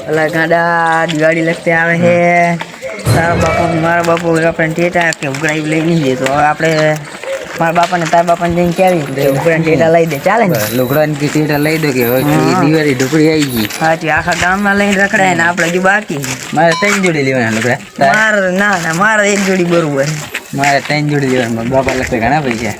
અલા ગાડા દિવાળી લગતે આવે છે. મારા બાપુ આપણે ટેટા કે ઉઘરાઈ લઈ નહીં દે તો આપણે મારા બાપાને તારા બાપાને જઈને ક્યાવી ઉઘરા ટેટા લઈ દે ચાલે ને લુગડાની ટેટા લઈ દો કે દિવાળી ઢોકળી આવી ગઈ. હાજી આખા ગામમાં લઈને રખડાય ને આપણે હજુ બાકી. મારે 3 જોડી લેવાના લુગડા. મારે 1 જોડી બરોબર. મારે 3 જોડી લેવાના. બાપા લખે ઘણા પૈસા.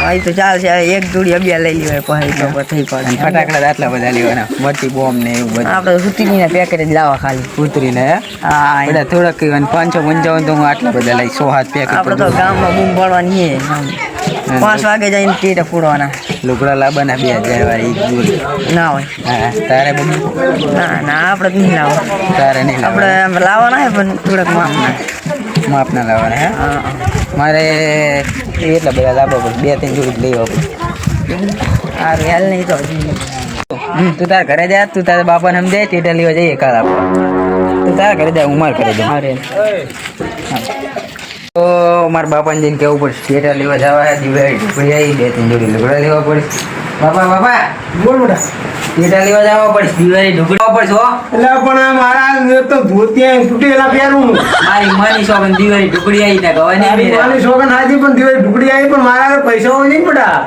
હા તો ચાલશે 1 જોડી અબિયા લઈ લેવાય પછી થઈ પડે. ફટાકડા આટલા બધા લેવાના મોટી બોમ્બ ને એવું બધું. આપણે સુતરીના પેકેટ જ લાવવા ખાલી ઉતરીને. હા બધા થોડાક 555 તો હું આટલા બધા લઈ 100 પેકેટ. આપણે તો ગામમાં બૂમ પાડવાની છે. 5 વાગે જઈને ટેટા ફોડવાના. લુગડા લાવવાના 2000 વાળી 1 જોડી ના હોય. હા તારે ના આપણે નહીં લાવો. તારે નહીં આપણે લાવવાના છે પણ થોડાક માપના લાવવાના. હા મારે એટલા બધા લાવવા પડે 2-3 જોડી લેવા પડે. સારું હાલ નહીં તો તું તારા ઘરે જા. તું તારા બાપાને સમજાય ટેટા લેવા જઈએ કાલ આપણે. તું તારા ઘરે જા હું મારા ઘરે જાઉં. તો મારા બાપાને જઈને કહેવું પડશે ટેટા લેવા જવા દિવાળી ઢોકળી આવી 2-3 જોડી લુગડા લેવા પડશે. બાપા બોલ બેટા ટેટા લેવા જવા પડશે દિવાળી ઢોકળી લેવા પડશે. એટલે પણ મારા તો ધોતિયા તૂટેલા પહેરું. મારી માની શોખન દિવાળી ઢોકળી આવી ને ગવાની મારી શોખન હાજી પણ દિવાળી ઢુકડી આવી પણ મારા પૈસા હોય નહીં બેટા.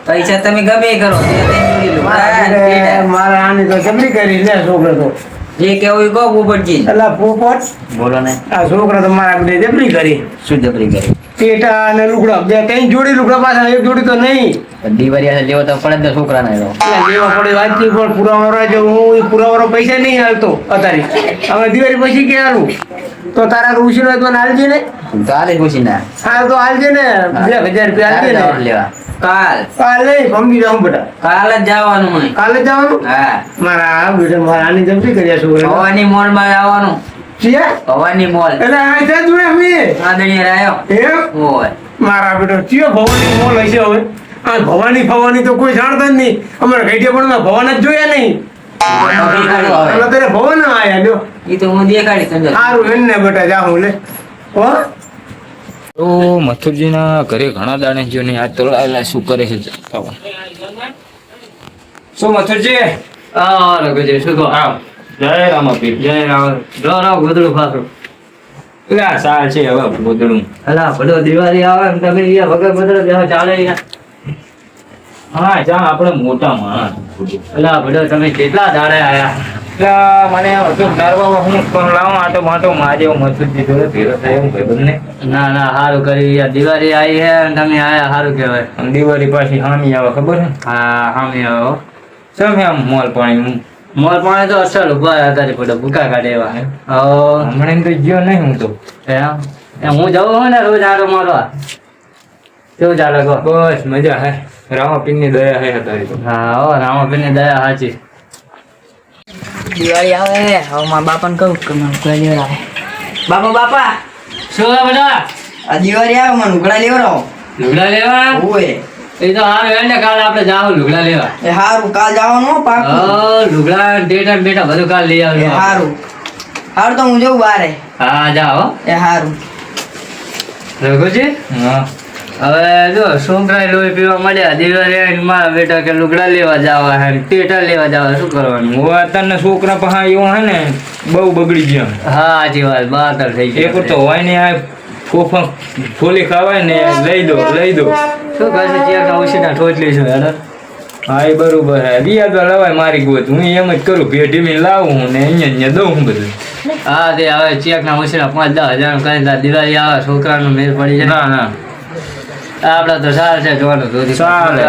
પૈસા તમે ગમે એ કરો 2-3 જોડી લુગડા મારા આની તો જબરી કરી લે છોકરો તો. જે કેવું કહો પોપટજી. એટલે પોપટ બોલો ને. આ છોકરો તો મારા બધે જબરી કરી. શું જબરી કરી? ટેટા અને લુગડા 2-3 જોડી લુગડા પાછા 1 જોડી તો નહીં. દિવાળી લેવો તો પડે જ છોકરાને. લેવા પડે વાતચીત પણ પુરાવાનો જો હું પુરાવાનો પૈસા નહીં હાલતો અત્યારે. હવે દિવાળી પછી કે હાલું તો તારા ઉછીનો તો હાલજે ને. કાલે ખુશી ના. હા તો હાલજે ને 2000 રૂપિયા હાલજે ને. લેવા કાલ નહીં ભંગી જાઉં બેટા. કાલે જ જવાનું હોય. કાલે જ જવાનું. હા મારા બેટા મારા આની જમતી કર્યા છોકરા. ભવાની મોલ માં આવવાનું. ભવાની મોલ એટલે આ છે તું અમે આદણીય રાયો એમ ઓય મારા બેટો ચિયો ભવાની મોલ હશે હવે. આ ભવાની ફવાની તો કોઈ જાણતા જ નહીં. અમારા ઘેટિયા પણ ભવાન જ જોયા નહીં. એટલે તારે ભવાન આયા લ્યો. ઈ તો હું દેખાડી સમજ. સારું એને બેટા જાઉં લે હો. તો મથુરજીના ઘરે ઘણા દાણે જો ને આ તો શું કરે છે શું મથુરજી આ રઘુજી શું કહો આવ જય રામાપીર જય રામ રામ ગોદડું પાછું પેલા સાલ છે હવે ગોદડું અલા બધો દિવાળી આવે ને તમે અહીંયા વગર બદલો બેહો ચાલે હા જા આપણે મોટા માણસ અલા બધો તમે કેટલા દાડે આયા એટલે મને હતું નરવા હું પણ લાવું આટો માટો મારે મથુરજી જોડે ભેરો થાય એવું ભાઈ બંને ના ના સારું કરી યાર દિવાળી આવી હે અને તમે આયા સારું કહેવાય. દિવાળી પાછી હામી આવે ખબર છે હા સામે આવો શું આમ મોલ પાણી મોર પાણી તો અસલ ઉભા હતા બધા ભૂકા કાઢે એવા હે હમણાં તો ગયો નહીં હું તો એમ હું જવું હોય ને રોજ આટો મારવા કેવું ચાલે કહો. બસ મજા હે રામાપીર ની દયા હે તારી તો હા હો રામાપીર ની દયા સાચી. દિવાળી આવે હવે મારા બાપાને કહું કે મને ઉઘરા લેવડાવે. બાપા શું હે બધા આ દિવાળી આવે મને ઉઘરા લેવડાવો. લુગડા લેવા ઓય એ તો હારું એટલે કાલે આપણે જાવ લુગડા લેવા. એ હારું કાલ જવાનું પાકું. લુગડા ટેટા બેટા બધું કાલ લઈ એ આવજો. હારું તો હું જઉં બારે. હા જાઓ એ હારું રઘુજી. હા હવે જો છોકરા લોહી પીવા મળ્યા દિવાળી મારા બેટા કે લુગડા લેવા જવા હે ટેટા લેવા જવા શું કરવાનું. હું અત્યારના છોકરા પહા એવો હે ને બહુ બગડી ગયા. હા સાચી વાત બહાર થઈ ગઈ. એક તો હોય ને આ ફોફા ફોલી ખાવાય ને લઈ દો શું કરશે ચેક ઉછીના ઠોચ લઈશું યાર. હા એ બરોબર હે દિયા તો લવાય મારી ગોત હું એમ જ કરું ભેટી મેં લાવું ને અહીંયા દઉં હું બધું. હા તે હવે ચેક ના ઉછીના 5-10 હજાર કરીને દિવાળી આવે છોકરાનો મેળ પડી જાય. ના આપડા તો સારું છે જોવાનું ધોતી ચાલે.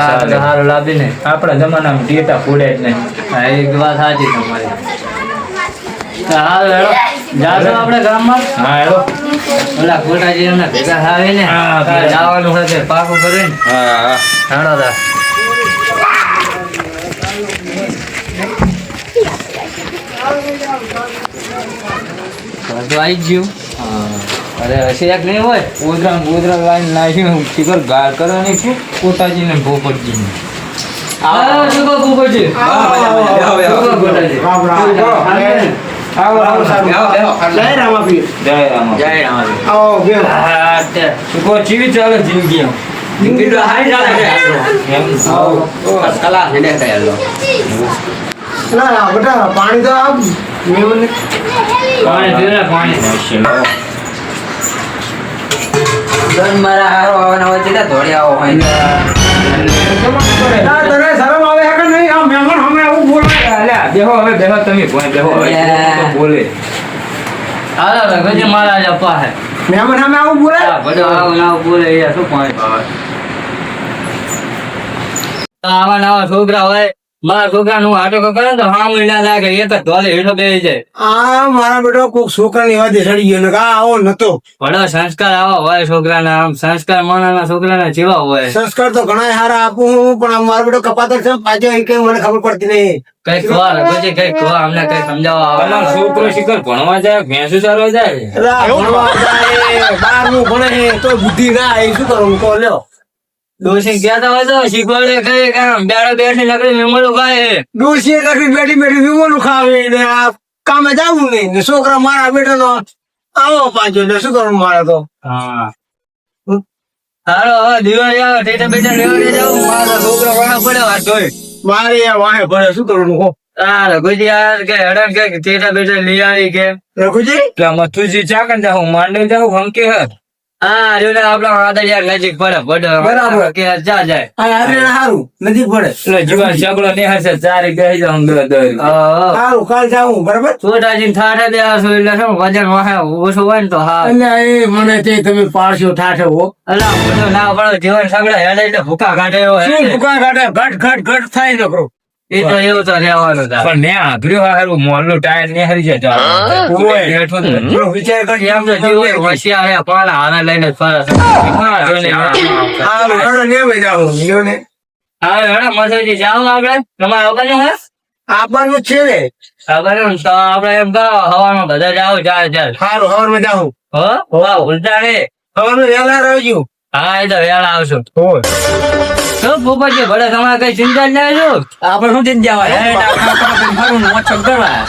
સારું લાવી ને આપણા જમાનામાં ટેટા ફોડે જ નહીં. હા એક વાત સાચી તમારી. હાલ હેડો જાજો આપણે ગામમાં. હા હેલો ઓલા ખોટાજી એમને ભેગા આવે ને હા, જવાનું હોય તે પાકું કરીને હા હેડો તા. તો આવી ગયું. અરે હશે એક નહીં હોય ગોદરા લાઈન નાખ્યું શિખર ગાર કરવાની છે કોટાજી ને ભોપતજી આવો શું કહો ભૂપતજી? શું કહો ખોટાજી? આવો જય રામાપીર. જય રામ જય રામ. આવો બેહો. હા તે શું કહો ચીવી ચાલે જિંદગી જિંદગી તો હારી ચાલે છે. એમ કલા છે દેખાય લો. ના બેટા પાણી તો આપ એવું ને પાણી પીને પાણી નાખશે લાવો. દન મારા હારો આવવાના હોય એટલે ધોળી આવો હોય ને. આ તને શરમ આવે છે કે નહીં? આ મહેમાન સામે આવું બોલાય? અલ્યા, બેહો હવે બેહો તમે કોઈ બેહો હવે તો બોલે હાલો રઘુજી મહારાજ અપા હે મહેમાન સામે આવું બોલાય? બધું આવું ના બોલે યાર શું પાણી પાવે આવા નવા છોકરા હોય મારા છોકરા નું આટો કરે તો હા મહિના લાગે એક જ ધોલે હેઠો બેસી જાય આ મારા બેટો કોક છોકરાની વાતે ચડી ગયો ને કે આ આવો નતો. વડો સંસ્કાર આવા હોય છોકરાના આમ સંસ્કાર મોનાના છોકરાના જેવા હોય સંસ્કાર તો ઘણા સારા આપું હું, પણ મારો બેટો કપાતર છે પાછો એ કઈ મને ખબર પડતી નહીં. કઈક કહો રઘુજી કઈક કહો અમને કઈ સમજાવવા આવે અમારો છોકરો શિખર ભણવા જાય ભેંસું ચારવા જાય એટલે આ ભણવા જાય, બારમું ભણે છે, તો બુદ્ધિ ના આવે. શું કરું કહો લ્યો. ડોસી કહેતા હોય તો શીખવાડે કઈ કામ બેડો બેઠી નકરી મેમડું ખાય ડોશીએ તકલીફ બેઠી બેઠી વિમોનું ખાવે ને આ કામે જવું નહીં ને છોકરા મારા બેટાનો આવો પાછો એટલે શું કરું મારે તો. હા હાલો હવે દિવાળી આવે ટેટા બેટા લેવા જાવ મારા છોકરો વાળા પડ્યો આ જોઈ મારે આ વાહે ભણે શું કરું કહો. હા રઘુજી યાર કે હડન કે ટેટા બેટા લઈ આવી કે રઘુજી મથુજી ચાકન જાઉં માંડે જાઉં હંકે હર હા જોને આપડા આદરિયા નજીક પડે બરાબર. કે જા જાય આ હારે સારું નજીક પડે એટલે જીવન ઝઘડો નહીં હશે ચારે ગઈ જાઉં દર સારું કાલ જાઉં બરાબર. છોટાજી થાઠે બે આવશો એટલે શું વજન વાહે ઓછું હોય ને તો હા એટલે એ મને તે તમે પાડશો ઠાઠે હો. અલા બધું ના પડે જીવન સગડા હેડે એટલે ભૂકા કાઢે એવો શું હેડે. ભૂકા કાઢે ઘટ ઘટ ઘટ થાય ને કરો. એ તો એવું તો રહેવાનું તાર. પણ ને આઘર્યું હારું મોલનું ટાયર ને હરી જાય ઓય. થોડો વિચાર કરી એમ તો જીવન હોશિયાર હે પાલા હારે લઈને જ ફરે છે. સારું હેડો ને એમ જાઉં લ્યો ને. હા હેડો મથુરજી જાવ આપણે તમારે આવવાનું હે આપવાનું જ છે ને. ખબર ને તો આપણે એમ કરો હવામાં બધા જાવ ચાલ ચાલ સારું હવારમાં જાઉં. હો વાહ ઉલટા રે હવારમાં વહેલા રહેજો. હા એ તો વેળા આવશું હોય શું પોપટજી ભલે તમારે કઈ ચિંતા જ નહીં શું આપણે શું ચિંતા હોય ઓછો કરવા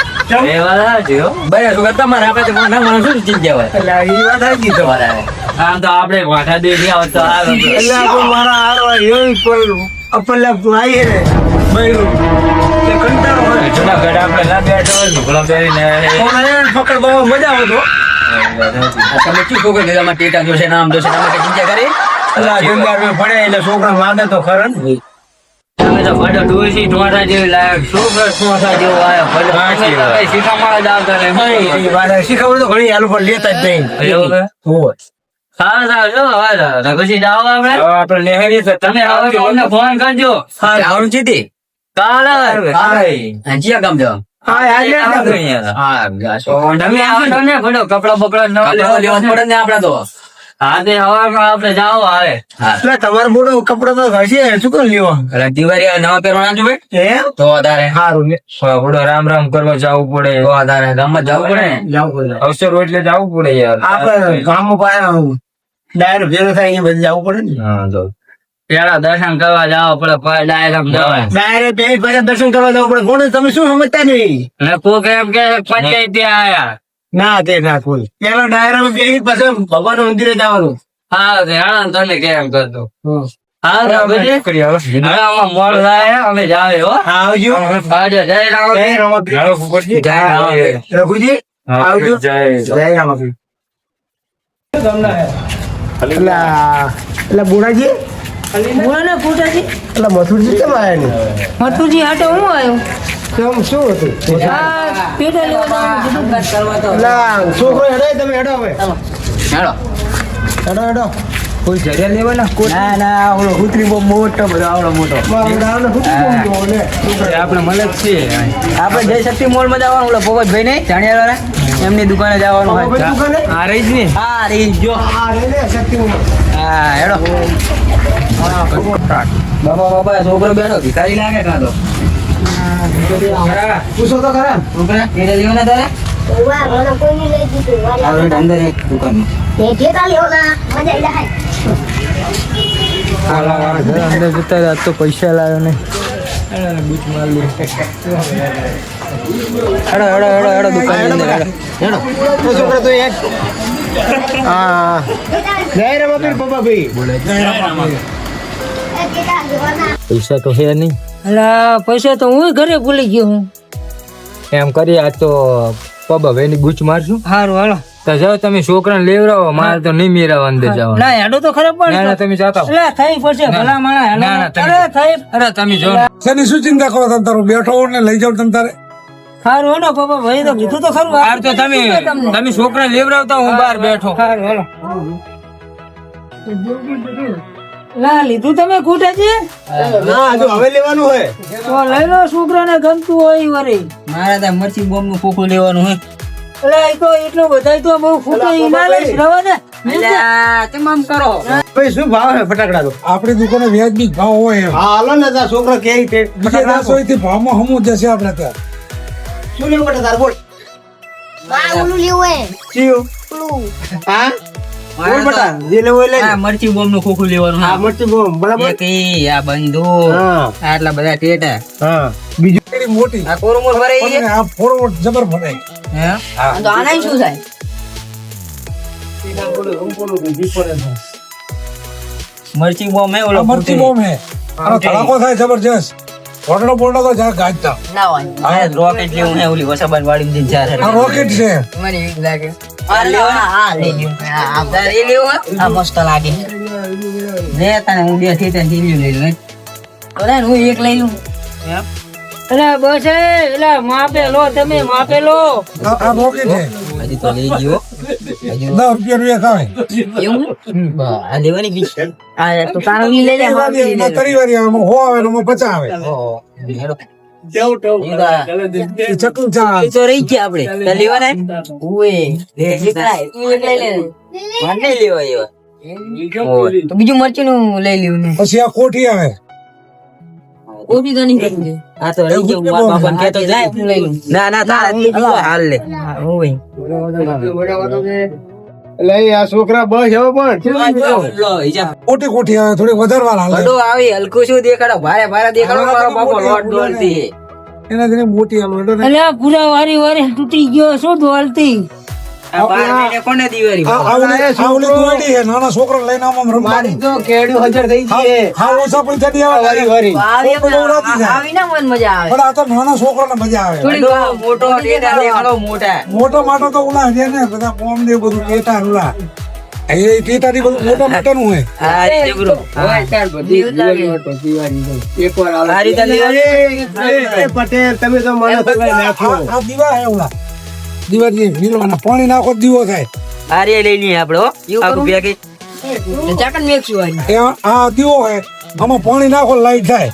એ વાત સાચી હો. બરાબર છોકરા તમારે આપણે તો મોટા માણસ શું ચિંતા હોય એટલે એ વાત આવી તમારે. આમ તો આપણે વાંઠા દે ગયા તો આવે એટલે આ કોઈ મારા હારો એવી પણ અપલ્લા આવી ને બૈરું એ કંટાળો હોય. જુનાગઢ આપણે ના બેઠો હોય ઢોકળા પહેરીને પણ એને પકડ બહુ મજા આવે તો. તમે શું છોકરો તમારે ટેટા જોશે નામ જોશે તમે કઈ ચિંતા કરી એટલે આ જંગારમાં ભણે એટલે છોકરા માગે તો ખરા ને. તમે તો ભલે ડોસી ઢોંઠા જેવી લાયક છોકરો ઢોંઠા જેવો આવ્યો ભલે તમે તો કઈ શીખામણ જ આવતા નહીં એ વાત શીખવડ તો ઘણી આલુ પર લેતા જ નહીં. એવું છે? હોય. સારું સારું જો હવે રઘુજી જાઓ આપણે હવે આપણે નેહરી છે તમે હવે અમને ફોન કરજો આવવાનું ચીતી કાલે હજીયા ગામ જવા હા આજે હા ગાશો તમે આવશો ને બધો કપડા બપડા નવા લેવા લેવા પડે ને આપડે તો હા તે હવામાં આપણે જાઓ આવે એટલે તમારે મોટો કપડો તો હશે શું કરી લ્યો એટલે દિવાળી નવા પહેરવાના જો ભાઈ એમ તો વધારે સારું ને થોડો રામ રામ કરવા જવું પડે તો વધારે ગામમાં જવું પડે ને જાવ બધા અવસર હોય એટલે જવું પડે યાર આપડે ગામમાં પાયા ડાયરેક્ટ ભેગો થાય અહીંયા બધે જવું પડે ને. હા જો પેલા દર્શન કરવા જાવ પડે ડાયરેક્ટ જવાય ડાયરેક્ટ બે પાછા દર્શન કરવા જવું પડે. કોણ તમે શું સમજતા નહીં? અને કોક એમ કે પંચાયત આયા ના તે ના કોઈ પેલા ડાયરામાં બેસી પછી ભગવાન મંદિરે જવાનું. હા તે હાણા તને કેમ કરતો હમ. હા રઘુજી કરી હવે હવે આમાં મોડ થાય અમે જાવે હો હા, આવજો આવજો જય રામ જય રામાપીર. જાણો ઉપરથી જય રામ રઘુજી આવજો. જય જય રામાપીર. એટલે બુડાજી બોલો પૂછાજી એટલે મથુરજી કેમ આયા નહીં? મથુરજી હાટે હું આવ્યો કેમ શું હતું? આ પેટા લેવા જવાનું કીધું. એટલે છોકરો હેડો તમે હેડો હવે હેડો હેડો હેડો કોઈ જગ્યા લેવાના ના ના ઓલો હુતરી બહુ મોટો બધો આવડો મોટો મારા ગામને ખોટું બોલજો ને. આપણે મળે જ છીએ આપણે જય શક્તિ મોલ માં જવાનું ઓલા પોપટભાઈ ને જાણ્યા વાળા એમની દુકાને જવાનું હવે હોય દુકાને? આ રહી જ ને હા રે જો હા, રે રે, શક્તિમાં. હા હેડો બાબા બાબા છોકરો બેઠો ભિખારી લાગે કાં તો પૂછો તો ખરા. છોકરા કેળે લેવાના તારે આપણે અંદર એક દુકાનમાં અંદર જતા રહ્યા તો પૈસા લાવ્યો ને હેડો હેડો હેડો હેડો દુકાન અંદર હેડો હેડો તો છોકરા તો એક હા જય રામાપીર પપ્પાભાઈ. પૈસા તો હે નહીં અલા પૈસા તો હું ઘરે ભૂલી ગયો હું એમ કરી આજ તો પબ હવે ની ગુચ મારશું. સારું હાલો. તો જાઓ તમે છોકરાને લેવડાવો, મારે તો નહીં મેળવવા અંદર જવાનું. ના હેડો તો ખરાબ ના ના તમે જાતા હો. એટલે થઈ પડશે ભલા માણા હેડો. ના, ના, તમે- અરે થઈ અરે તમે જો ને. શેની શું ચિંતા કરો તમે તારો બેઠો હો ને લઈ જાવ તમે તારે સારું હાલો પપ્પા ભાઈ તો કીધું તો ખરું. હાર તો તમે છોકરાને લેવડાવતા, હું બહાર બેઠો. સારું હાલો. લા લીધું તમે કુટાજી? ના હજુ હવે લેવાનું હોય. તો લઈ લો છોકરાને ગમતું હોય ઈ વળી. મારે તો મરચી બોમ્બ નું ખોખું લેવાનું હે. એટલે એ તો એટલું બધાય તો બહુ ફૂટે ઈ ના લઈશ રવા ને. અલ્યા તેમ આમ કરો. ભાઈ શું ભાવ છે ફટાકડા તો? આપણી દુકાને વ્યાજબી ભાવ હોય એમ હા હાલો ને તાર છોકરો કે બીજે દાસ હોય તે ભાવમાં હમું જશે આપણે ત્યાં શું લેવું પડે તાર બોલ. ચિયું? હા બોલ બટા જે લેવું એ લઈ લે. આ મરચી બોમ્બ નું ખોખું લેવાનું હા હા. મરચી બોમ બરાબર. એક ઈ, આ બંદૂક, હા આટલા બધા ટેટા, હા બીજું એની મોટી આ કોરમોર ભરાઈ ગઈ. અને આ ફોરવર્ડ જબર ભરાય હે? તો આનાય શું થાય? મરચી બોમ્બ હે આ ઓલો મરચી બોમ હે આનો ધડાકો થાય જબરજસ્ત ફોટો બોલતો તો જા ગાજતા ના હોય. આ રોકેટ લેવું હે ઓલી વસાબાદ વાળી ને ચાર આ રોકેટ છે મને વીક લાગે. આ લેવો ને? હા લઈ લ્યો. આ તારે એ લેવું હે? આ મસ્ત લાગે. લે તને હું બે થી ત્રણ ટીવી લઈ લઉં. અરે હું એક લઈ લઉં. એમ? અરે બસ એટલે માપે લો તમે માપે લો. આ રોકેટ છે હજી તો લઈ ગયો. હજુ 10 રૂપિયા ખાવે એવું આ લેવાની બીજી. આ તો તારો ઈ લઈ લે માપે ઈ લઈ લે. તરી વારી આવે હો આવે ને 50 આવે ઓહો. હેડો. એ ચકલું ચા ઈ તો રહી ગયા આપણે. તો લેવાના? ઉએ એકલાય તું એક લઈ લે. મારે નહીં લેવા એવા. ઓય. તો બીજું મરચીનું લઈ લ્યું ને. પછી આ કોઠી આવે કોફી તો નહીં કરવી. આ તો રહી ગયું. મારા બાપાને કહેતો જ લાય નહીં. હું લઈ લઉં. ના ના તારા જ લીધું હોય. હાલ લે. હા ઓય. એટલે આ છોકરા બસ હવે પણ લો, હિજાબ. કોઠી કોઠી આવે થોડી વધારે વાર હાલે અડો આવી હલકું શું દેખાડો, ભારે ભારે દેખાડો. મારો બાપો લોટ દોડતી. એના જેને મોટી હાલો એટલે ને અલે આ પૂરા વારી વારી તૂટી ગયો શું દોલતી. આ 12 મહિને કોને દિવાળી આ ઓલી દોડી છે નાના છોકરા લઈને આમ મારી રમવાનું તો કેડ્યું હજર થઈ ગઈ હા ઓછા પૈસા ની આવે વારી વારી આવી ના મન મજા આવે. પણ આ તો નાના છોકરાને મજા આવે થોડી અડો મોટો ડેટા દેખાડો, મોટા. મોટો માટો તો ઓલા છે ને બધા બોમ્બ ને બધું ટેટા ઓલા એ ટેટા ની બધું મોટા મોટાનું હોય હા રે જબરો. હા. આ રીતે દિવાળી. એ પટેલ તમે તો મને સગાઈ નાખો. આ દીવા હે ઓલા દીવા જે મિલવાના પાણી નાખો તો દીવો થાય આ રે લઈ લઈએ આપણે હો. આખું ભેગી. ચાકન મેકશું વારી. એ આ દીવો હે આમાં પાણી નાખો લાઈટ થાય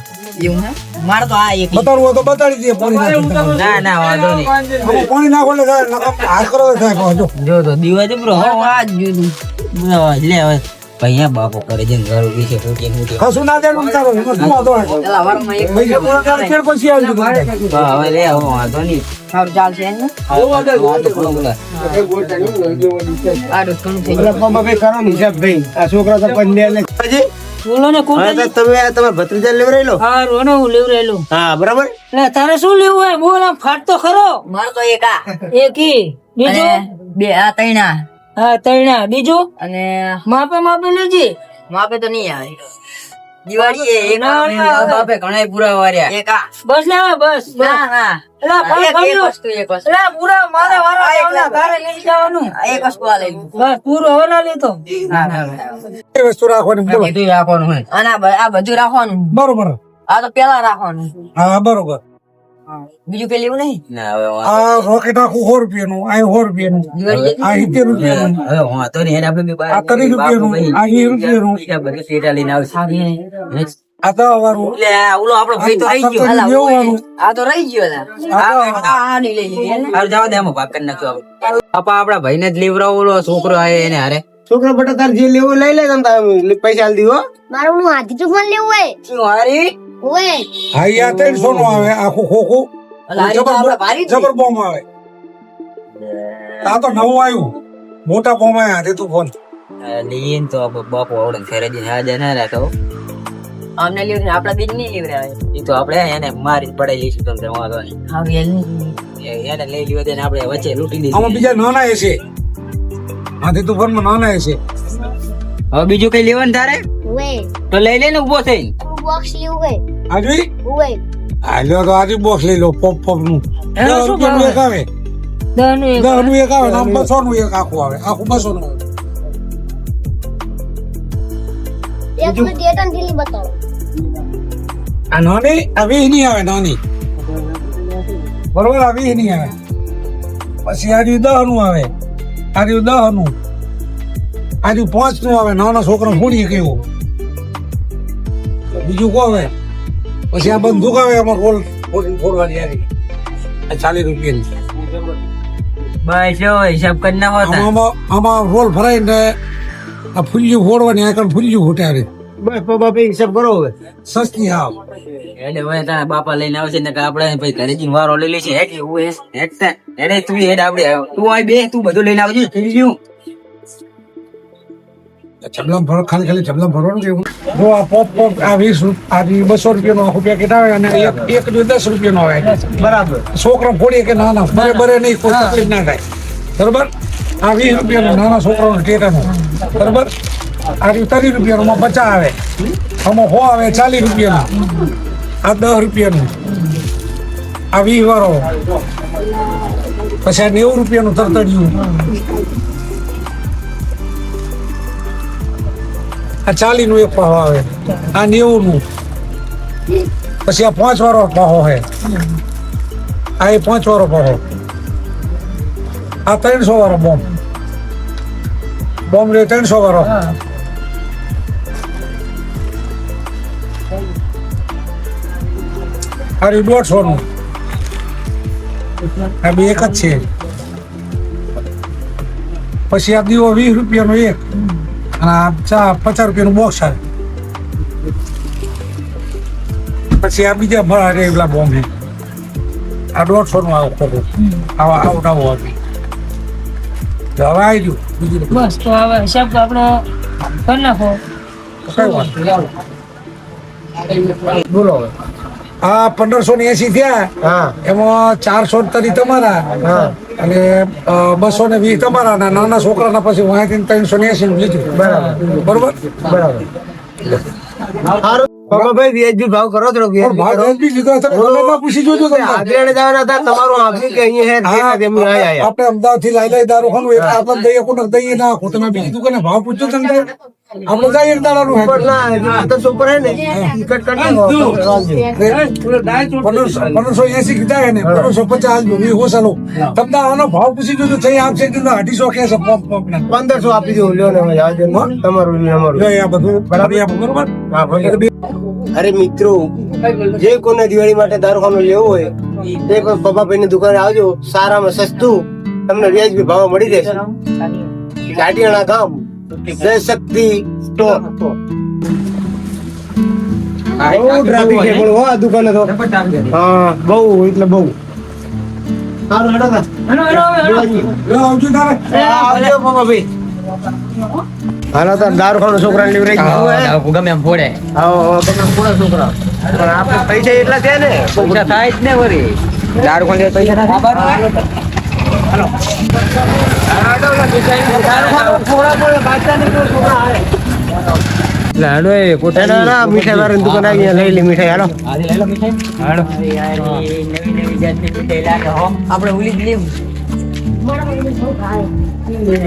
એવું હે મારે તો આ એક બતાડવું હોય તો બતાડી દઈએ પાણી નાખી તમે. ના ના વાંધો નહીં. આમાં પાણી નાખો એટલે થાય નકર હાથ કરો તો થાય કહો જો જો તો દીવા જબરો હો. આ જ જોયું. લે હવે ભૈયા બાપો કરે છે ને ઘર વિશે ફૂટી ફૂટી. કશું ના દેવું તારો એમાં શું વાંધો હે? પેલા વારમાં એક પૈસા પૂરા થાય કેળ પછી આવજો તમે. હા, હવે લે હવે વાંધો નહીં. સારું ચાલશે એમ ને. આ તો થોડું બોલા. આ ઘણું થઈ એટલે પપ્પા ભાઈ કરો ને હિસાબ ભાઈ આ છોકરા તો કન્યા ને ગયું. બોલો ને કોણ તમે તમારા ભત્રીજા લેવરાઈ લો. હા રોનો હું લેવરેલું. હા બરાબર. એટલે તારે શું લેવું હોય બોલ આમ ફાટ તો ખરો. મારે તો એક આ એકી બીજું બે આ તૈણા હા તૈણા બીજું અને માપે માપે લેજે. માપે તો નહીં આવે દિવાળી એ એક બાપે ઘણા પૂરા વાર્યા. એક આ બસ લેવા બસ ના ના એક વસ્તુ એટલે પૂરા મારે વાળા આવના તારે લઈ જવાનું એક વસ્તુ આ લઈ બસ પૂરો હવે ના લેતો એ વસ્તુ રાખવાની બોલો બધું રાખવાનું હોય. અને આ બધું રાખવાનું બરોબર આ તો પેલા રાખવાનું હા બરોબર બીજું કઈ લેવું નહીં. ના હવે આ રોકેટ આખું 100 રૂપિયાનું આ 100 રૂપિયાનું આ 70 રૂપિયાનું હવે વાંધો નહીં. આપણે બી બહાર આ 30 રૂપિયાનું આ 20 રૂપિયાનું બીજા બધા ટેટા લઈને આવશે. આ તો વાળું લે આ ઓલો આપણો ભાઈ તો રહી ગયો. આ તો લેવાનું. આ તો રહી ગયો આ નહીં લઈ લીધી એને. હારું જવા દે, આમાં ભાગ કરી નાખજો આપણે. પાપા આપડા ભાઈને જ લેવરાવો, ઓલો છોકરો આવે એને હારે. છોકરા બટા તાર જે લેવું લઈ લે તમ તારે પૈસા આલી દીધો. મારું હું હાથી ચૂકવાન લેવું હોય શું હારી? ઓય હા ઈ આ 300 નું આવે આખું ખોખું જબર બોમ્બ આવે આ તો નવું આવ્યું મોટા બોમ્બ આવ્યા તે તું ફોન લઈએ ને તો બાપુ આવડે ફેરજી હાજર ના રાખો. અમને લેવું આપડા બીજ નહીં લેવરાવે. એ તો આપણે એને મારી પડાઈ લઈશું તમને વાંધો નહીં. હા વેલ એને લઈ લીધો તેને આપણે વચ્ચે લૂંટી આમાં દીધી. બીજા નાના હશે હા તે તું ફોન માં નાના હશે હવે બીજું કઈ લેવાનું તારે ઓય તો લઈ લે ને ઉભો થઈને. બોક્સ લેવું હોય આજુ ઓય આ લ્યો તો આજુ બોક્સ લઈ લો પોપ પોપ નું એનો શું ભાવ રૂપિયાનું એક આવે, 10 નું એક 10 નું એક આવે, ને આમ 200 નું એક આખું આવે, આખું 200 નું આવે. એક મિનિટ ડેટા ઢીલી બતાવો. આ નાની આ 20 ની આવે, નાની બરોબર, આ 20 ની આવે. પછી આજુ 10 નું આવે, આજુ 10 નું, આજુ 5 નું આવે, નાના છોકરા ફોડીએ કેવું. બીજું કો આવે, પછી આ બંદૂક આવે, એમાં રોલ ફોડવાની આવી, આ 40 રૂપિયાની. બસ જો હિસાબ કરી નાખો તા. આમાં રોલ ભરાઈને આ ફૂલ્યું ફોડવાની, આ કારણ ફૂલ્યું ફૂટ્યા બસ બાપા હિસાબ કરો હવે. સસ્તી આવ. એટલે હવે તારા બાપા લઈને આવશે ને કે આપણે ભાઈ ઘરે જઈને વારો લઈ લેશે. હેડ એવું હેડતા હેડે તું હેડ આપણે તું આય બે તું બધું લઈને આવજો. બીજું જબલામ ભરો, ખાલી જબલામ ભરવાનું કેવું. જો આ પોપ આ 20 આ 200 રૂપિયાનો આખું પેકેટ આવે, અને એક જો 10 રૂપિયાનો આવે. બરાબર. છોકરા ફોડીએ કે નાના બરે નહીં, કોઈ તકલીફ ના થાય. બરોબર. આ 20 રૂપિયાનો નાના છોકરાનો ટેટાનો. બરોબર. આ 30 રૂપિયાનો 50 આવે, આમાં 100 આવે 40 રૂપિયાનો, આ 10 રૂપિયાનું, આ 20 વાળો, પછી આ 90 રૂપિયાનું તરતડિયું, આ 40 નું એક પાહો આવે, આ 90 નું, પછી આ 5 વાળો પાહો છે, આ 5 વાળો પાહો, આ 300 વાળો બોમ્બ રે 300 વાળો, આ 150 નું, આ બે એક જ છે. પછી આ દીવો 20 રૂપિયાનો એક, અને આ 50 રૂપિયાનું બોક્સ આવે. પછી આ બીજા ભરા રેવલા બોમ્બ છે, આ 150 નું આવું ખોટું આવા આવું આવું હતું. હવે આવી ગયું બીજું બસ તો હવે હિસાબ આપણો કરી નાખો. કઈ વાત બોલો. હવે આ 1580 થયા, હા એમાં 430 તમારા, અને 220 તમારા, અને નાના છોકરાના પછી વાંચીને 380 નું લીધું. બરોબર. બાબા ભાઈ વ્યાજબી ભાવ કરો થોડો પણ ભાવ વ્યાજબી લીધો હશે, ગમેમાં પૂછી જોજો તમે. આગળ જવાના હતા તમારું આપ્યું કે અહીંયા હા, હે આપણે અમદાવાદ થી લાઈ દારૂખાનું એક આપણને દઈએ, કોને દઈએ ના આખું. તમે બીજી દુકાને ભાવ પૂછજો તમે, આપણે જાય એક દાડાનું હે. 1580 કીધા એને, 1550 આલજો, 20 ઓછાલો. તમને આનો ભાવ પૂછી જોજો, થઈ આપશે કે 250 કે છે પંપ ને 1500 આપી દો લ્યો ને તમારું ને અમારું. લો, આ બધું બરાબર આપો. બરોબર. અરે મિત્રો, જે કોને દિવાળી માટે દારૂખાનું લેવું હોય તે પપ્પાભાઈ ની દુકાને આવજો. સારામાં સસ્તું તમને વ્યાજબી ભાવ મળી જશે. ગાંઠિયાણા ગામ જય શક્તિ સ્ટોર. બહુ ટ્રાફિક છે પણ હો આ દુકાને તો. હા બહુ એટલે બહુ સારું. હેડો તા. લો, આવજો તારે. આવજો પપ્પાભાઈ. હાલો તો દારૂખાનું છોકરાને લીવરાઈ ગયું. ગમે એમ ફોડે આવો તમે પૂરા છોકરા પણ આપણે પૈસા એટલા છે ને પૈસા થાય જ ને વળી. દારૂ કોણ પૈસા થાય મીઠાઈ વાળાની દુકાન આવી લઈ લે મીઠાઈ. હાલો આપણે ઉલી જ લેવું.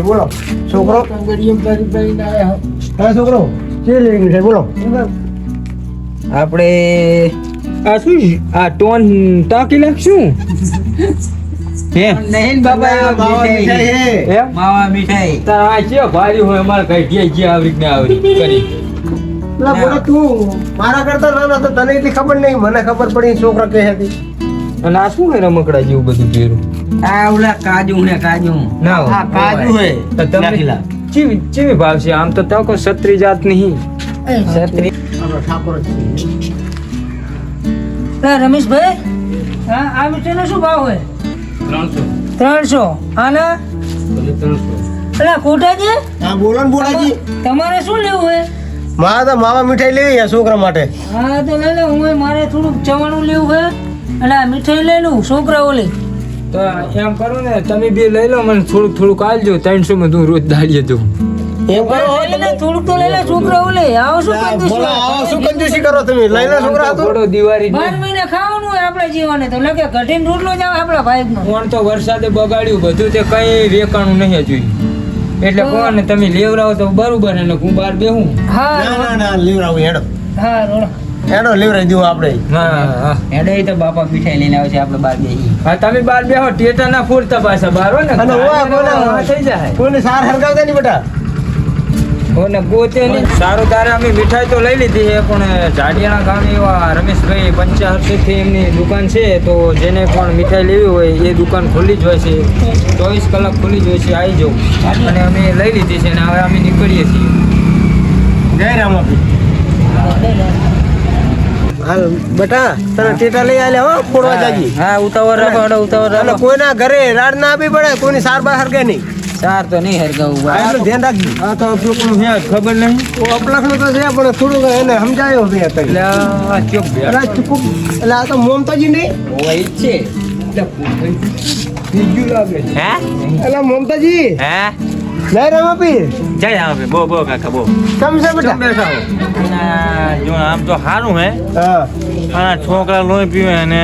બોલો છોકરો. હા છોકરો કે લેવી મીઠાઈ બોલો. આપણે આ શું આ ટોન ટાંકી નાખશું હે નહીં બાબા, મીઠાઈ હે. એમ માવા મીઠાઈ. તાર આ છે ભારી હોય અમારે કઈ ગયા આવરી ને આવરી કરી. પેલા બોલો તું મારા કરતા નાનો તો તને એટલી ખબર નહીં, મને ખબર પડી છોકરા કે હતી. અને આ શું હે રમકડા જેવું બધું પહેર્યું? આ ઓલા કાજુ ને કાજુ. ના હોય. હા કાજુ હે. તો તમે ચીવી ભાવ છે આમ તો તાકો છત્રી જાત નહીં. છત્રી રમેશભાઈ, હા આ મીઠાઈનો શું ભાવ હોય? 300. આના પેલા કોટાજી, હા બોલો ને બોલાજી. તમારે શું લેવું હોય? મારે તો માવા મીઠાઈ લેવી છે છોકરા માટે. હા તો લઈ લો. હું મારે થોડુંક ચવાણું લેવું હોય, અને આ મીઠાઈ લઈ લઉં છોકરાઓ લે. તો એમ કરો ને તમે બે લઈ લો, મને થોડુંક આલજો. 300 માં હું રોજ દાડીએ દઉં. એમ કરો હો લઈ લે, થોડુંક તો લઈ લે, છોકરાઓ લે. આવો શું કંજૂસી બોલો વાત? આવો શું કંજૂસી કરો તમે લઈ લો છોકરા તો થોડો દિવાળી 12 મહિને ખાવાનું હોય આપણે જીવવાને તો લગે ઘટીને રોટલો જ આવે આપણા ભાઈનો. કોણ તો વરસાદે બગાડ્યું બધું તે કઈ વેકાણું નહીં જોયું એટલે કોણ તમે લેવરાવો તો બરોબર ને હું બહાર બેહું હા ના ના લીવરાવું હેડો હા રોડો. હેડો લીવરાઈ દઉં આપણે હા હેડે તો બાપા મીઠાઈ લઈને આવે છે આપણે બાર બેહી. હા તમે બહાર બેહો ટેટા ના ફૂરતા પાછા બહાર હો ને અને ઓય બોલા હા, થઈ જાય કોઈને સાર હરગાવતા નહીં બેટા ઓને ગોતે નહીં સારું તારે અમે મીઠાઈ તો લઈ લીધી છે પણ જાડિયાણા ગામે એવા રમેશભાઈ પંચાહરથી એમની દુકાન છે તો જેને પણ મીઠાઈ લેવી હોય એ દુકાન ખુલ્લી જ હોય છે 24 કલાક ખુલ્લી જ હોય છે આવી જાઓ અને અમે લઈ લીધી છે ને હવે અમે નીકળીએ છીએ જય રામ આપી હાલ બેટા તને ટેટા લઈ આલ્યા હો ફોડવા જાજી હા ઉતાવળ રાખો હેડો ઉતાવળ અને રાખો. કોઈના ઘરે રાડ ના આપી પડે કોઈની સાર બાર હરગે નહીં સાર તો નહીં હરગાવું આ એટલું ધ્યાન રાખજો આ તો આપણું હે ખબર નહીં અપલખનું તો છે પણ થોડુંક એને સમજાયો બે કઈ એટલે આ ચોક બે એટલે આ ચૂકું એટલે આ તો મમતાજી નહીં હોય જ છે. બીજું લાગે છે હે એટલે મમતાજી હે જય રામ આપી જય આવે બો બો કાકા બો કેમ છે બેટા ના, જો આમ તો સારું હે હા પણ છોકરા લોહી પીવે અને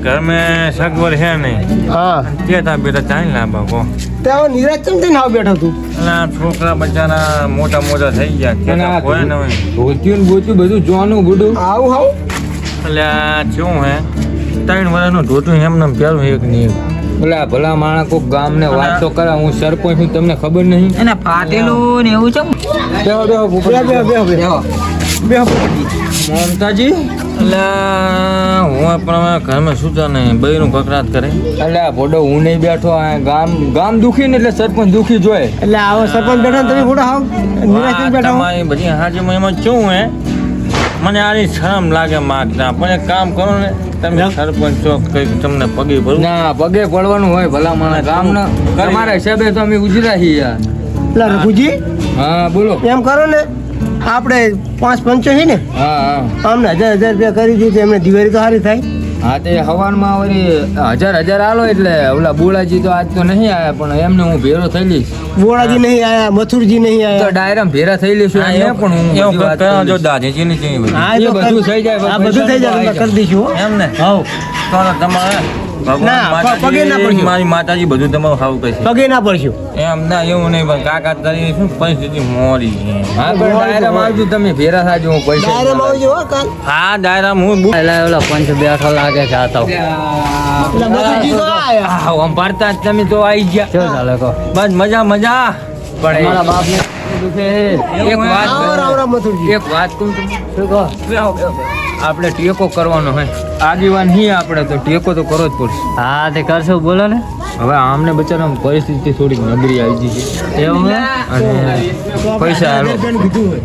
ઘરમાં સગવડ છે નહીં હા તે તા બેટા ચાલી ના બાપો તે હવે નિરાજ કેમ થઈને આવ બેઠો તું અને આ છોકરા બચ્ચાના મોટા મોટા થઈ ગયા અને ખેતર આ હોય ને હવે ધોતિયું ને બોતિયું બધું જોવાનું બુડું આવું હાવ એટલે આ કેવું હે 3 વર્ષનું ધોતું એમને પહેરું એક નહીં પેલા ભલા માણા કોક ગામને વાત તો કરે હું સરપંચ છું તમને ખબર નહીં એને ફાટેલું ને એવું છે. બેહો બેહો ભૂપત. બે બે બે બેહો. બે મમતાજી એટલે હું પણ હવે ઘરમાં સૂતા નહીં બૈરું કકરાટ કરે એટલે આ ભોડો હું નહીં બેઠો આ ગામ દુખી ને એટલે સરપંચ દુખી જોય એટલે આવો સરપંચ બેઠા ને તમે ખોટા હાવ નિરાજ થઈને બેઠા હો. તમારી બધી હાજરીમાં એમાં કેવું હે મને આની શરમ લાગે માગતા પણ એક કામ કરો ને તમે સરપંચ છો કંઈક તમને પગે ભરું ના પગે પડવાનું હોય ભલા માણા ગામના તમારા હિસાબે તો અમે ઉજરા છીએ યાર. એટલે રઘુજી હા બોલો એમ કરો ને આપણે 5 પંચો છે ને હા હા અમને 1000 રૂપિયા કરી દીધું એમને દિવાળી તો સારી થાય હા તે હવારમાં વળી 1000 આલો એટલે ઓલા બોલાજી તો આજ તો નહીં આયા પણ એમને હું ભેરો થઈ લઈશ બોળાજી નહીં આયા મથુરજી નહીં તો આયા ડાયરામ ભેરા થઈ લઈશું એમને પણ હું બધી એવું વાત કરો કરી જો લઈશ. દાદીજીની જેવી બધી. હા, એ બધું થઈ જાય આ બધું થઈ જાય તમે કરી દઈશું હો. એમ ને હાવ તો તમારે ભગવાન ના, પગે ના માતાજી પડજો. મારી માતાજી બધું તમારું સારું કહે પગે ના પડશું છે એમ ના એવું નહીં પણ કાકા તારી શું પરિસ્થિતિ મોરી છે. હા પણ ડાયરામ આવજો તમે ભેરા થાજો હું પૈસા ડાયરામાં આવજો હો કાલ હા દાયરા હું એટલે ઓલો પંચ બેઠો લાગે છે આ તો. એટલે મથુરજી તો આયા આમ પાડતા જ તમે તો આવી ગયા શું ચાલે કહો? બસ મજા મજા પણ મારા બાપને દુખે. એક વાત આવો રામ રામ મથુરજી એક વાત કહું તમને શું કહો? આપણે ટેકો કરવાનો હોય આગેવાન હી આપણે તો ટેકો તો કરવો જ પડશે હા તે કરશું બોલો ને. હવે આમને બચારામાં પરિસ્થિતિ થોડીક નબળી આવી ગઈ છે એવું હે? અને પૈસા હાલો કીધું હોય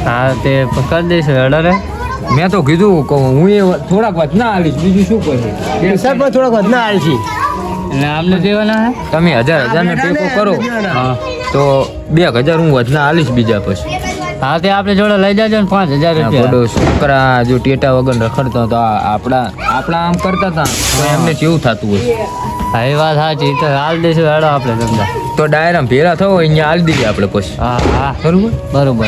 હા તે કરી દઈશું હેડો રે. મેં તો કીધું કે હું એ થોડાક વાત ના આલીશ બીજું શું કહે સરપંચ થોડાક વધના આવી છે એટલે આમને દેવાના હે? તમે 1000 ને ટેકો કરો હા તો 2000 હું વધના આલીશ બીજા પછી હા તે આપણે જોડે લઈ જાજો ને 5000 આ રૂપિયા. બધો છોકરા જો ટેટા વગર રખડતા તો આપણા આમ કરતા હતા તો એમને કેવું થતું હોય હા એ વાત સાચી તો હાલ દઈશું હેડો આપણે ધંધા. તો ડાયરામ ભેરા થવો હોય અહીંયા હાલી દઈએ આપણે પછી હા હા બરોબર બરોબર.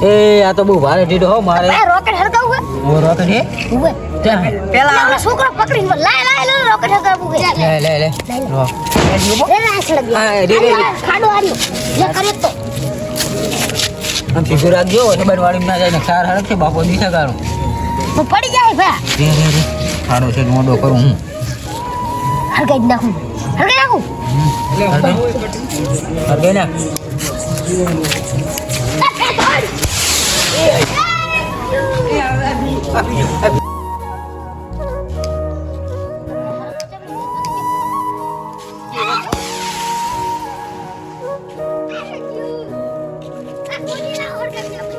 એ આ તો બહુ ભારે ઢીડો હો મારે. આ રોકેટ હરગાવું હે? ઓ રોકેટ હે? ઉવે. પેલા પેલા છોકરો પકડીને લાય લાય લે રોકેટ હરગાવું હે. લે લે લે રો. રે ના સળગ હા, રે, રે, રે. ખાડો હાર્યો જે કરે તો આમ પીછું રાખજો ને બાર વાળી ના જાય ને કાર હરક છે બાપો દીઠા કાઢો. હું પડી જાય ભા રે રે રે ખાડો છે મોડો કરું હું. હરગાઈ જ નાખું હરગાઈ નાખું હરગે ને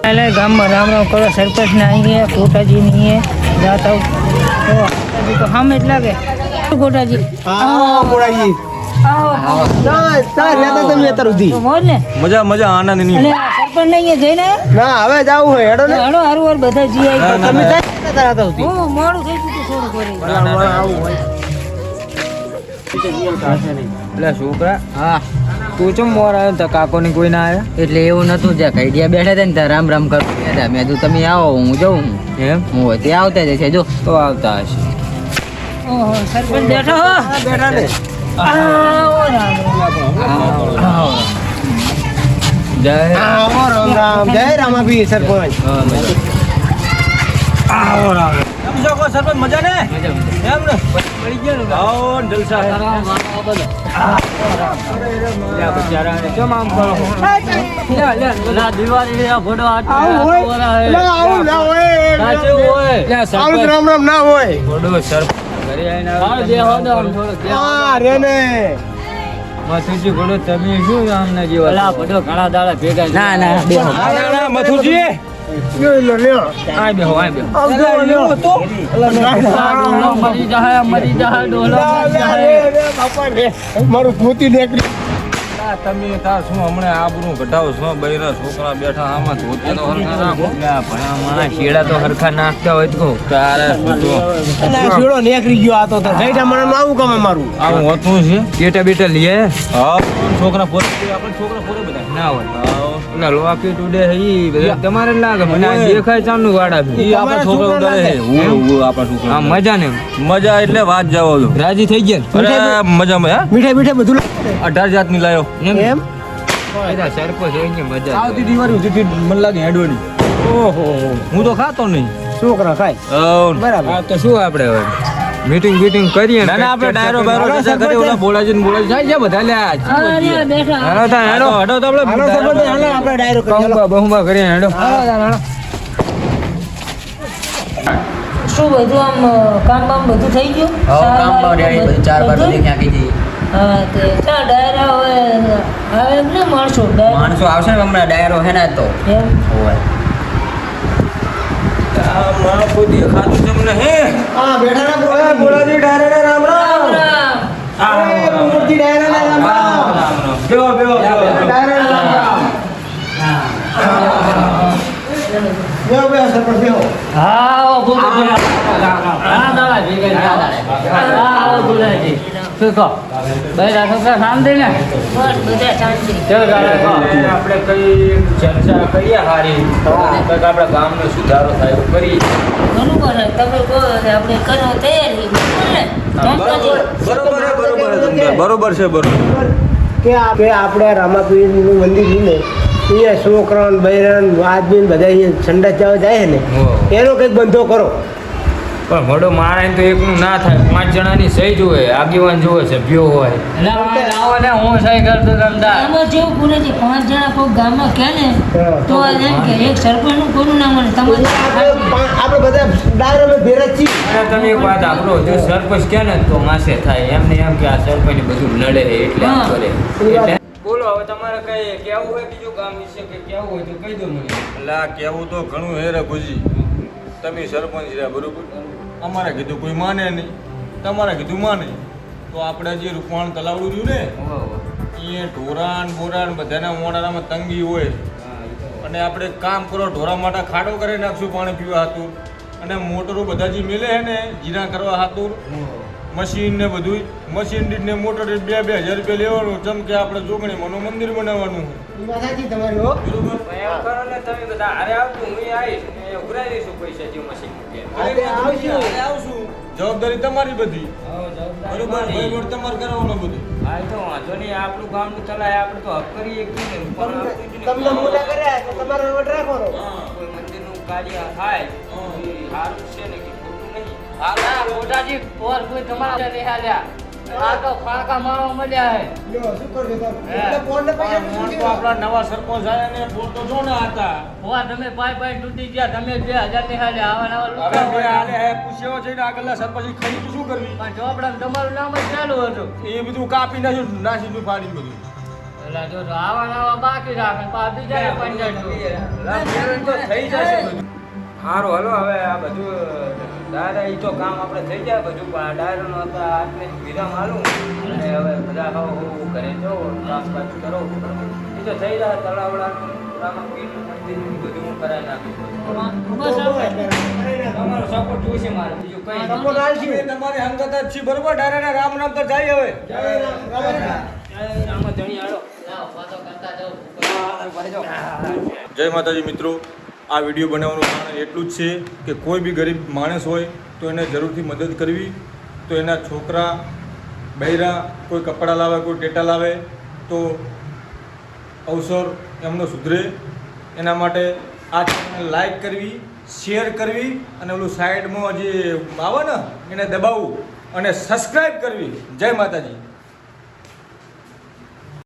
એટલે ગામમાં રામ રામ કરો સરપંચ ને આવી ગયા કોટાજી ની જાતા કોટાજી તો સામે જ લાગે કોટાજી હા બોળાજી આવો ના રહેતા તમે અત્યાર સુધી તો મોજ ને મજા મજા આનંદ ની અને આ સરપંચ ને અહીંયા જઈને ના હવે જાવું હોય હેડો ને હાલો હારું વાર બધા જી આવી તમે જાય હતા સુધી હું મોડું થઈ ગયું થોડું કરી એટલે છોકરા હા તું ચમ મોર આવ્યો તો કાકો ની કોઈ ના આવ્યા એટલે એવું નતું જ્યાં કઈડિયા બેઠા હતા ને ત્યાં રામ રામ કરતા હતા. મેં કીધું તમે આવો હું જઉં. એમ હું તે આવતા જ છે જો. તો આવતા હશે. ઓહો સરપંચ બેઠો હો બેઠા ને આવો રામ. જય આવો રામ રામ જય રામાભી સરપંચ સરપંચ મજા ને એમ ને પડી ગયા ને આવો જલસા હે ચમ આમ કરો દિવાળી આ ફોટો આવું ના હોય આવું રામ રામ ના હોય થોડું સર ઘરે આવીને હા રે ને મથુજી ઘોડો તમે શું આમને જેવા ફોટો ઘણા દાડા ભેગા ના ના બેહો. મથુરજી લ્યો લ્યો આય બેહો આય બેહો આવજો લ્યો તો મરી જાય ડોલો મારું પોતી નીકળી તમે તાર શું હમણાં આબરૂ ઘટાવો છો બૈરા છોકરા બેઠા આમાં ધોતી તો હરખા રાખો મારા શેડા તો હરખા નાખતા હોય તો તારે શીળો નીકળી ગયો આ તો જઈટા મને આવું કામ મારું આવું હોતું છે બેટા બેટા લીએ હા છોકરા પોતે આપણે છોકરા પોતે બધા ના હોય ના લોકી ટુડે ઈ બધા તમારે જ લાગે મને આ દેખાય ચાંદનું વાડા ઈ આપણા છોકરા ઉડાડે છે આપણા છોકરા આ મજા ને મજા એટલે વાત જાવો દો રાજી થઈ ગયા અરે મજામાં હે મીઠાઈ મીઠાઈ બધું 18 જાતની લાયો એમ બધા સરપંચ હોય ને મજા આવતી દિવાળી સુધી મને લાગે હેડવાની ઓહો હું તો ખાતો નહીં છોકરા ખાય બરાબર આ તો શું આપણે હવે મીટિંગ કરીએ ના ના આપણે ડાયરો બાયરો રજા કરી ઓલા બોલાજી ને બોલાજી જાય છે બધા લે આજ અરે બેઠા હેડો તા હેડો હેડો તો આપણે હાલો સરપંચ હાલો આપણે ડાયરો કરીએ બહુમા બહુમા કરીએ હેડો શું બધું આમ કામ બામ બધું થઈ ગયું કામ બામ રેડી બધું 4 બાર બધું ક્યાં કીધી. હા તે ચાલ ડાયરા હવે હવે એમ ને માણસો ડાયરા માણસો આવશે ને હમણાં ડાયરો હે ને તો એમ હોય. મારા પોતી ખાતું તમને હે હા બેઠા ના બોલાજી ડાયરો રામ રામ રામ મૂર્તિ ડાયરો રામ રામ બેહો બેહો ડાયરો રામ રામ બેહો બેહો સરપંચ બેહો હા ઓ બોલો હા દાદા ભેગા હા ઓ બોલાજી શું કહો ભાઈ છોકરા શાંતિ ને બસ બધા શાંતિ આપણે કઈ ચર્ચા કરીએ હારી કંઈક આપણા ગામનો સુધારો થાય એવું કરીએ બરોબર છે. તમે કહો એટલે આપણે કરો તૈયારી બરોબર છે બરોબર કે આપણે રામાપીરનું મંદિર છે ને અહીંયા છોકરાન બૈરાન આદમી બધા અહીંયા ઠંડા જવા જાય ને એનો કંઈક બંધો કરો પણ મોડો મારે તો એકનું ના થાય 5 જણાની સહી જોવે આગેવાન જોવે સભ્યો હોય હું સહી કરતો એમાં જેવું પૂરેથી 5 જણા કોઈ ગામમાં કહે ને તો એમ કે એક સરપંચનું કોનું ના મને આપણે બધા ડાયરામાં ભેરા જ છીએ અને તમે એક વાત આપણો જો સરપંચ કહે ને તો માસે થાય એમને એમ કે આ સરપંચ બધું લડે એટલે આમ કરે એટલે બોલો હવે તમારે કઈ કેવું હોય બીજું ગામ વિશે કે કેવું હોય તો કહી દો મને એટલે આ કહેવું તો ઘણું હે રઘુજી તમે સરપંચ રહ્યા બરોબર અમારે કીધું કોઈ માને નહીં તમારે કીધું માને તો આપણે જે રૂપાણ તલાવડું રહ્યું ને એ ઢોરાણ બોરાણ બધાના મોડામાં તંગી હોય અને આપણે કામ કરો ઢોરા માટે ખાડો કરી નાખશું પાણી પીવા હાતું અને મોટરો બધા જે મેલે હે ને જીરા કરવા હાતું મશીન ને બધું મશીન દીઠ ને મોટર દીઠ 2,000 રૂપિયા લેવાનું ચમ કે આપણે જોગણી મનું મંદિર બનાવવાનું તમારી હો કરો ને તમે બધા હારે આવજો હું આવીશ ને ઉઘરાઈ દઈશું પૈસા જે મશીન આવશું જવાબદારી તમારી બધી બરોબર બરોબર તમારે કરવાનું બધું હા તો વાંધો નહીં આપણું ગામનું ચલાય આપણે તો હક કરીએ કે નહીં પણ આપણું તમને મોટા કર્યા તો તમારો વટ રાખવાનો કોઈ મંદિરનું કાર્ય થાય એ સારું છે ને કે ખોટું નહીં હા મોટાજી પોર કોઈ તમારા લેહાલ્યા આ તો ફાકા મારવા મળ્યા હે લ્યો શું કરજો તમે એટલે ફોન ને પૈસા મોહન તો આપણા નવા સરપંચ આયા ને બોલ તો જો ને હતા હોવા તમે પાય તૂટી ગયા તમે 2000 ની હાલે આવા નવા હવે બે લુકા હાલે હે પૂછ્યો છે ને આગળના સરપંચ ખરીદ શું કરવી પણ ચોપડા તમારું નામ જ ચાલુ હતું એ બધું કાપી નાખ્યું નાસી ફાડી બધું એલા જો તો આવા નવા બાકી રાખે પા બીજા પંચાયત તો થઈ જશે બધું સારું હલો હવે આ બધું દાદા ઈ તો કામ આપણે થઈ જાય બધું પણ ડાયરો નો હતા આટલે વિરામ હાલું અને હવે બધા હું ઘરે જાઓ કામ પાછું કરો એ તો થઈ જાય તળાવડાનું રામાપીરનું મંદિરનું બધું હું કરાવી નાખીશ બસ આપણે તમારો સપોર્ટ જોઈશે મારે બીજું કઈ નહીં. સપોર્ટ આલશું. તમારી હંગત જ છે બરોબર ડાયરેક્ટ રામ નામ તો જાય હવે આમાં ધણી હાલો જય માતાજી મિત્રો, આ વિડીયો બનાવવાનું કારણ એટલું જ છે કે કોઈ બી ગરીબ માણસ હોય તો એને જરૂરથી મદદ કરવી. તો એના છોકરા બૈરા કોઈ કપડાં લાવે, કોઈ ટેટા લાવે તો અવસર એમનો સુધરે. એના માટે આ ચેનલ લાઈક કરવી, શેર કરવી અને ઓલું સાઈડમાં જે આવે ને એને દબાવવું અને સબસ્ક્રાઈબ કરવી. જય માતાજી.